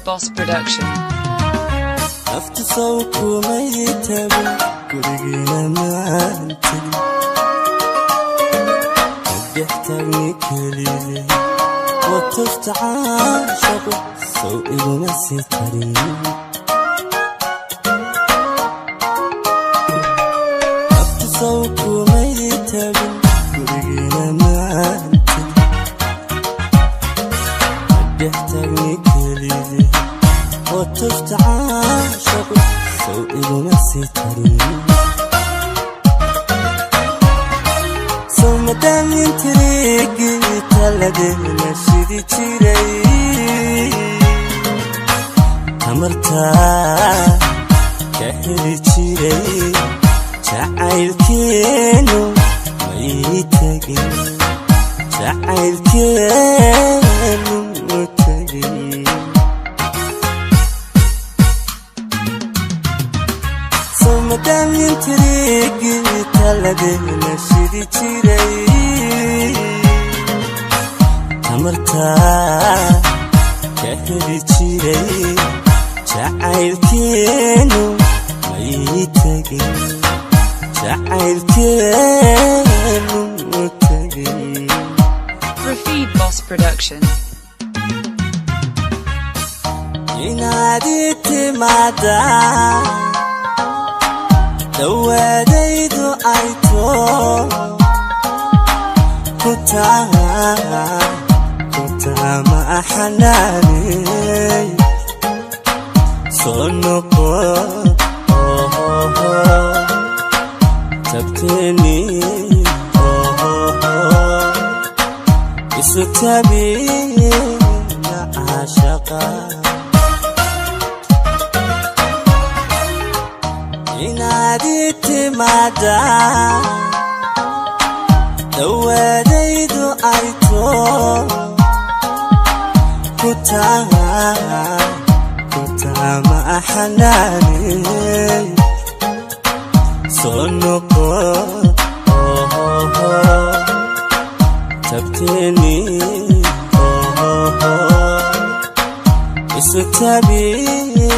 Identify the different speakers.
Speaker 1: Boss Production.
Speaker 2: After so cool, my table, good again, I'm technically what of the shop, so it will sit after so cool, my table, good again, I'm technically what of the shop, so it will sit so madam intrigue taladena shidi jiray amarta kaheli jiray jacaylkeenu may tagin jacaylkeenu may tagin so madam intrigue taladena shidi jiray amarta kaheli jiray jacaylkeenu may tagin jacaylkeenu may tagin
Speaker 1: Rafid Boss Production.
Speaker 2: inaadi timaada dawadaydu ay too kutama xanaaney soo noqo tabteeni isu tabiina caashaqa inaadi timaada dawadaydu ay too kutama xanaaney soo noqo tabteeni isu tabiina